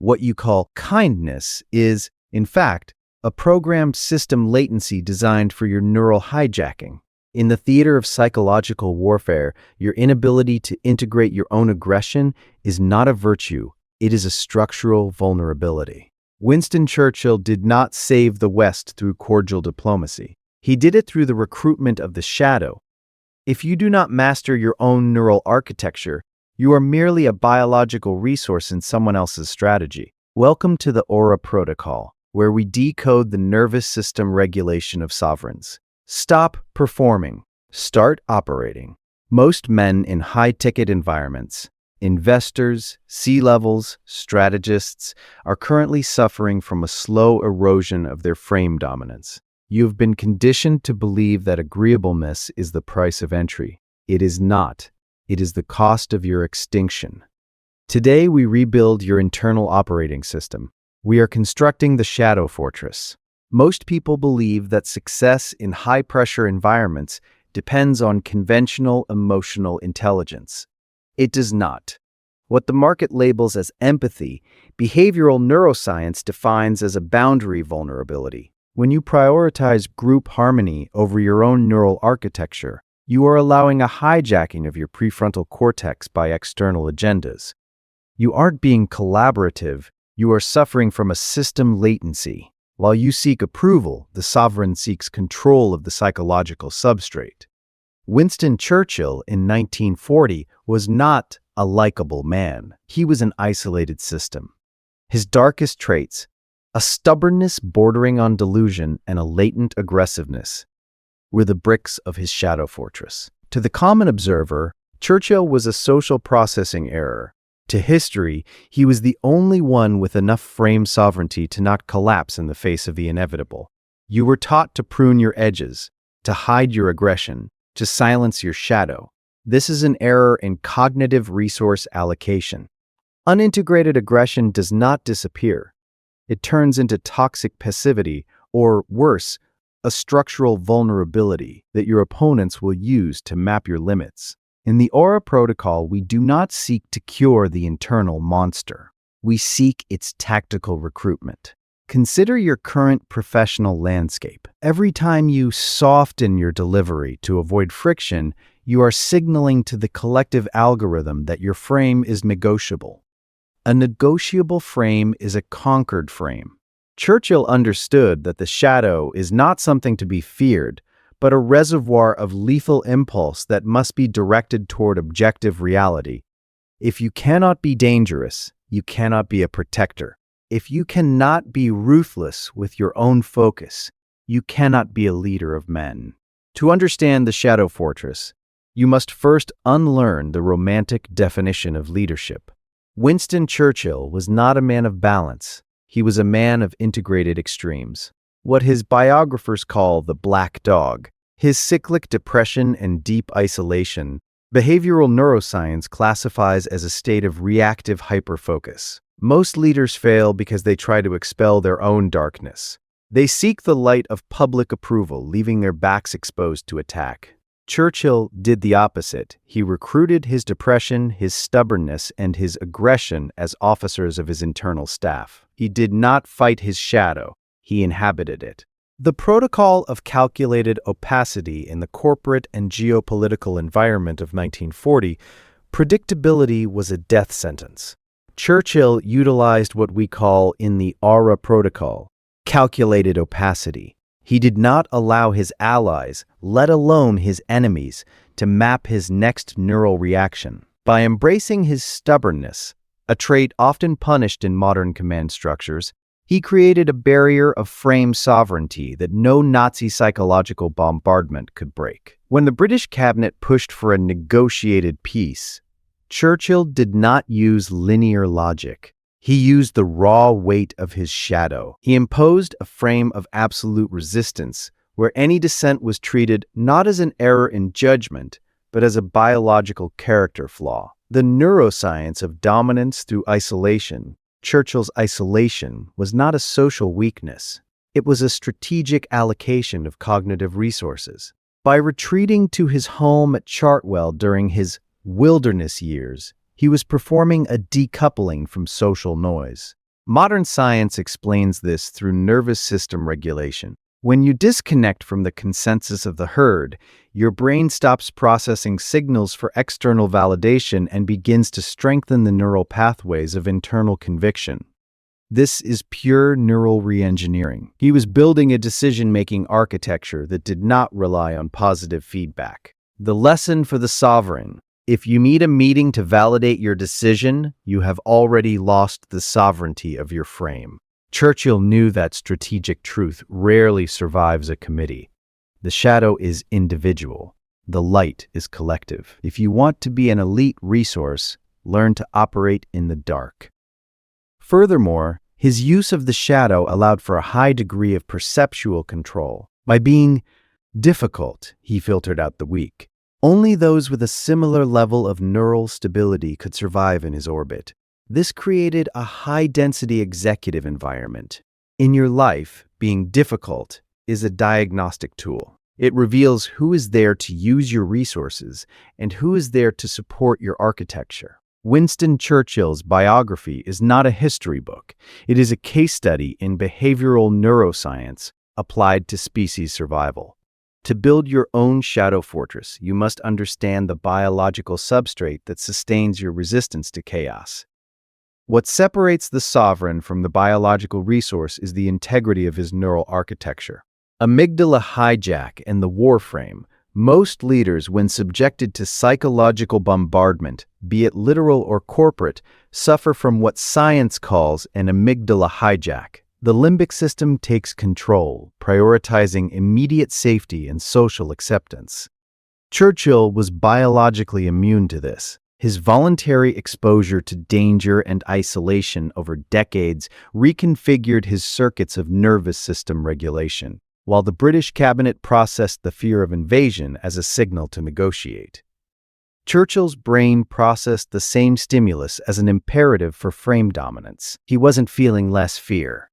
What you call kindness is, in fact, a programmed system latency designed for your neural hijacking. In the theater of psychological warfare, your inability to integrate your own aggression is not a virtue, it is a structural vulnerability. Winston Churchill did not save the West through cordial diplomacy. He did it through the recruitment of the shadow. If you do not master your own neural architecture, you are merely a biological resource in someone else's strategy. Welcome to the Aura Protocol, where we decode the nervous system regulation of sovereigns. Stop performing. Start operating. Most men in high-ticket environments, investors, C-levels, strategists, are currently suffering from a slow erosion of their frame dominance. You have been conditioned to believe that agreeableness is the price of entry. It is not. It is the cost of your extinction. Today, we rebuild your internal operating system. We are constructing the shadow fortress. Most people believe that success in high-pressure environments depends on conventional emotional intelligence. It does not. What the market labels as empathy, behavioral neuroscience defines as a boundary vulnerability. When you prioritize group harmony over your own neural architecture, you are allowing a hijacking of your prefrontal cortex by external agendas. You aren't being collaborative, you are suffering from a system latency. While you seek approval, the sovereign seeks control of the psychological substrate. Winston Churchill in 1940 was not a likable man. He was an isolated system. His darkest traits, a stubbornness bordering on delusion and a latent aggressiveness, were the bricks of his shadow fortress. To the common observer, Churchill was a social processing error. To history, he was the only one with enough frame sovereignty to not collapse in the face of the inevitable. You were taught to prune your edges, to hide your aggression, to silence your shadow. This is an error in cognitive resource allocation. Unintegrated aggression does not disappear. It turns into toxic passivity, or worse, a structural vulnerability that your opponents will use to map your limits. In the Aura Protocol, we do not seek to cure the internal monster. We seek its tactical recruitment. Consider your current professional landscape. Every time you soften your delivery to avoid friction, you are signaling to the collective algorithm that your frame is negotiable. A negotiable frame is a conquered frame. Churchill understood that the shadow is not something to be feared, but a reservoir of lethal impulse that must be directed toward objective reality. If you cannot be dangerous, you cannot be a protector. If you cannot be ruthless with your own focus, you cannot be a leader of men. To understand the shadow fortress, you must first unlearn the romantic definition of leadership. Winston Churchill was not a man of balance. He was a man of integrated extremes. What his biographers call the black dog, his cyclic depression and deep isolation, behavioral neuroscience classifies as a state of reactive hyperfocus. Most leaders fail because they try to expel their own darkness. They seek the light of public approval, leaving their backs exposed to attack. Churchill did the opposite. He recruited his depression, his stubbornness, and his aggression as officers of his internal staff. He did not fight his shadow. He inhabited it. The protocol of calculated opacity in the corporate and geopolitical environment of 1940, predictability was a death sentence. Churchill utilized what we call in the Aura Protocol, calculated opacity. He did not allow his allies, let alone his enemies, to map his next neural reaction. By embracing his stubbornness, a trait often punished in modern command structures, he created a barrier of frame sovereignty that no Nazi psychological bombardment could break. When the British cabinet pushed for a negotiated peace, Churchill did not use linear logic. He used the raw weight of his shadow. He imposed a frame of absolute resistance, where any dissent was treated not as an error in judgment, but as a biological character flaw. The neuroscience of dominance through isolation. Churchill's isolation was not a social weakness. It was a strategic allocation of cognitive resources. By retreating to his home at Chartwell during his wilderness years, he was performing a decoupling from social noise. Modern science explains this through nervous system regulation. When you disconnect from the consensus of the herd, your brain stops processing signals for external validation and begins to strengthen the neural pathways of internal conviction. This is pure neural reengineering. He was building a decision-making architecture that did not rely on positive feedback. The lesson for the sovereign: if you need a meeting to validate your decision, you have already lost the sovereignty of your frame. Churchill knew that strategic truth rarely survives a committee. The shadow is individual. The light is collective. If you want to be an elite resource, learn to operate in the dark. Furthermore, his use of the shadow allowed for a high degree of perceptual control. By being difficult, he filtered out the weak. Only those with a similar level of neural stability could survive in his orbit. This created a high-density executive environment. In your life, being difficult is a diagnostic tool. It reveals who is there to use your resources and who is there to support your architecture. Winston Churchill's biography is not a history book. It is a case study in behavioral neuroscience applied to species survival. To build your own shadow fortress, you must understand the biological substrate that sustains your resistance to chaos. What separates the sovereign from the biological resource is the integrity of his neural architecture. Amygdala hijack and the warframe. Most leaders, when subjected to psychological bombardment, be it literal or corporate, suffer from what science calls an amygdala hijack. The limbic system takes control, prioritizing immediate safety and social acceptance. Churchill was biologically immune to this. His voluntary exposure to danger and isolation over decades reconfigured his circuits of nervous system regulation, while the British cabinet processed the fear of invasion as a signal to negotiate. Churchill's brain processed the same stimulus as an imperative for frame dominance. He wasn't feeling less fear.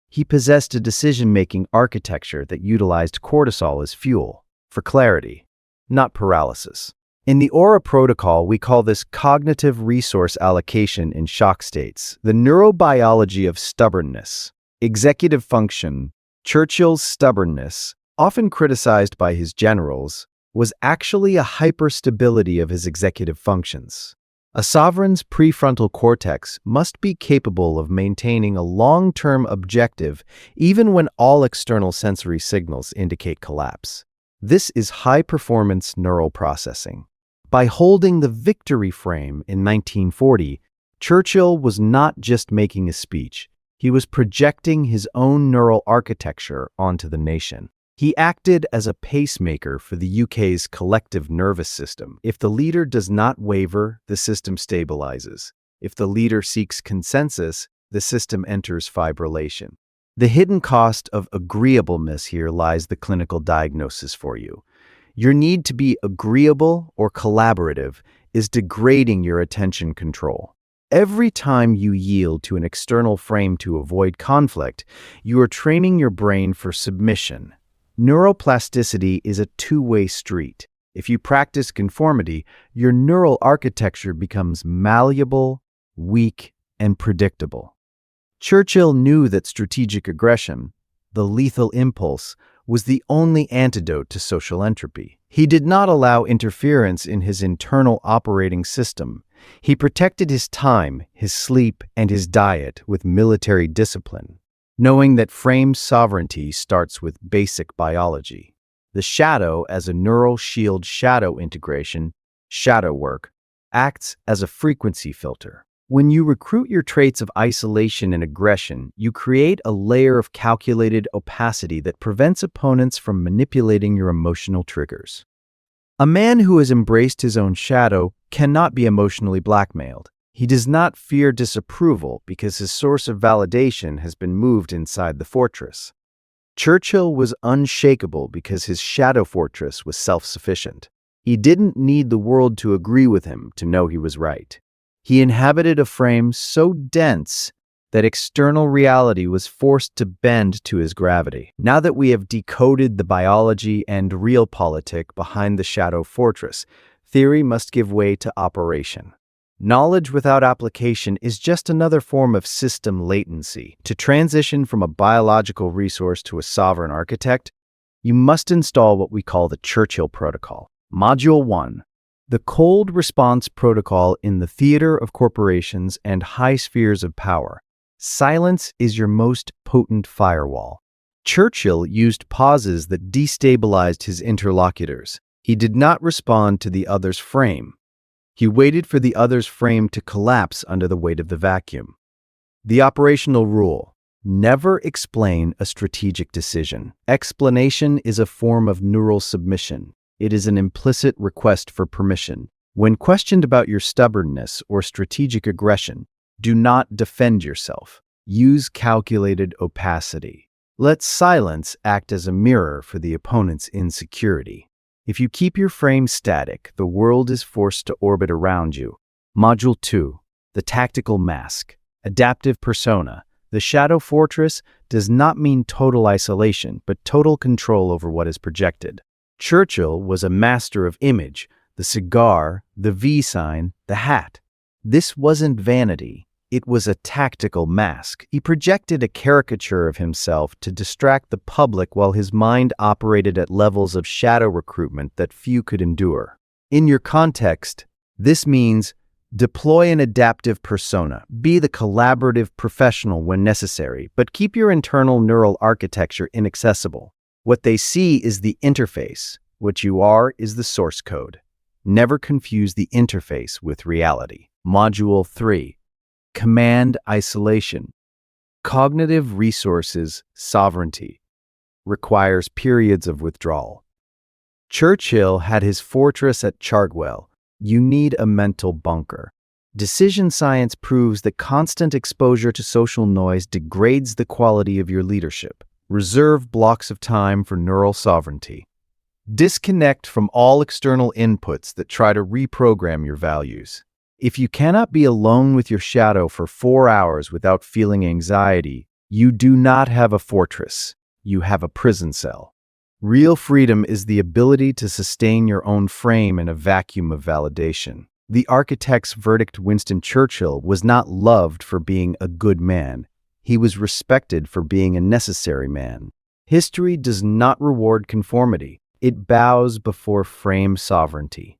He possessed a decision-making architecture that utilized cortisol as fuel, for clarity, not paralysis. In the Aura Protocol, we call this cognitive resource allocation in shock states, the neurobiology of stubbornness. Executive function. Churchill's stubbornness, often criticized by his generals, was actually a hyperstability of his executive functions. A sovereign's prefrontal cortex must be capable of maintaining a long-term objective even when all external sensory signals indicate collapse. This is high-performance neural processing. By holding the victory frame in 1940, Churchill was not just making a speech. He was projecting his own neural architecture onto the nation. He acted as a pacemaker for the UK's collective nervous system. If the leader does not waver, the system stabilizes. If the leader seeks consensus, the system enters fibrillation. The hidden cost of agreeableness here lies the clinical diagnosis for you. Your need to be agreeable or collaborative is degrading your attention control. Every time you yield to an external frame to avoid conflict, you are training your brain for submission. Neuroplasticity is a two-way street. If you practice conformity, your neural architecture becomes malleable, weak, and predictable. Churchill knew that strategic aggression, the lethal impulse, was the only antidote to social entropy. He did not allow interference in his internal operating system. He protected his time, his sleep, and his diet with military discipline, knowing that frame sovereignty starts with basic biology. The shadow as a neural shield shadow integration, shadow work, acts as a frequency filter. When you recruit your traits of isolation and aggression, you create a layer of calculated opacity that prevents opponents from manipulating your emotional triggers. A man who has embraced his own shadow cannot be emotionally blackmailed. He does not fear disapproval because his source of validation has been moved inside the fortress. Churchill was unshakable because his shadow fortress was self-sufficient. He didn't need the world to agree with him to know he was right. He inhabited a frame so dense that external reality was forced to bend to his gravity. Now that we have decoded the biology and realpolitik behind the shadow fortress, theory must give way to operation. Knowledge without application is just another form of system latency. To transition from a biological resource to a sovereign architect, you must install what we call the Churchill Protocol. Module 1. The Cold Response Protocol in the Theater of Corporations and High Spheres of Power. Silence is your most potent firewall. Churchill used pauses that destabilized his interlocutors. He did not respond to the other's frame. He waited for the other's frame to collapse under the weight of the vacuum. The operational rule: never explain a strategic decision. Explanation is a form of neural submission. It is an implicit request for permission. When questioned about your stubbornness or strategic aggression, do not defend yourself. Use calculated opacity. Let silence act as a mirror for the opponent's insecurity. If you keep your frame static, the world is forced to orbit around you. Module 2. The Tactical Mask. Adaptive Persona. The Shadow Fortress does not mean total isolation, but total control over what is projected. Churchill was a master of image, the cigar, the V sign, the hat. This wasn't vanity. It was a tactical mask. He projected a caricature of himself to distract the public while his mind operated at levels of shadow recruitment that few could endure. In your context, this means deploy an adaptive persona. Be the collaborative professional when necessary, but keep your internal neural architecture inaccessible. What they see is the interface. What you are is the source code. Never confuse the interface with reality. Module 3. Command isolation. Cognitive resources sovereignty requires periods of withdrawal. Churchill had his fortress at Chartwell. You need a mental bunker. Decision science proves that constant exposure to social noise degrades the quality of your leadership. Reserve blocks of time for neural sovereignty. Disconnect from all external inputs that try to reprogram your values. If you cannot be alone with your shadow for 4 hours without feeling anxiety, you do not have a fortress. You have a prison cell. Real freedom is the ability to sustain your own frame in a vacuum of validation. The architect's verdict, Winston Churchill, was not loved for being a good man. He was respected for being a necessary man. History does not reward conformity. It bows before frame sovereignty.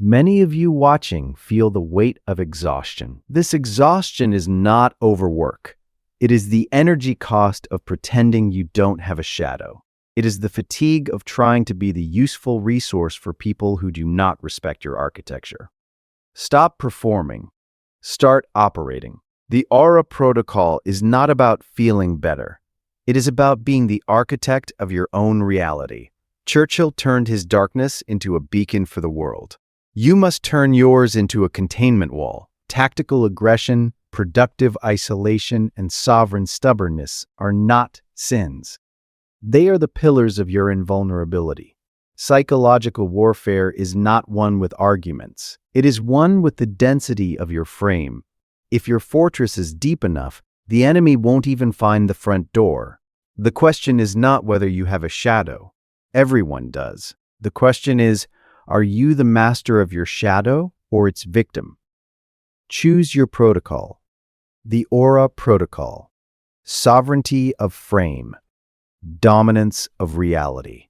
Many of you watching feel the weight of exhaustion. This exhaustion is not overwork. It is the energy cost of pretending you don't have a shadow. It is the fatigue of trying to be the useful resource for people who do not respect your architecture. Stop performing. Start operating. The Aura Protocol is not about feeling better. It is about being the architect of your own reality. Churchill turned his darkness into a beacon for the world. You must turn yours into a containment wall. Tactical aggression, productive isolation, and sovereign stubbornness are not sins. They are the pillars of your invulnerability. Psychological warfare is not one with arguments. It is one with the density of your frame. If your fortress is deep enough, the enemy won't even find the front door. The question is not whether you have a shadow. Everyone does. The question is, are you the master of your shadow or its victim? Choose your protocol. The Aura Protocol. Sovereignty of frame. Dominance of reality.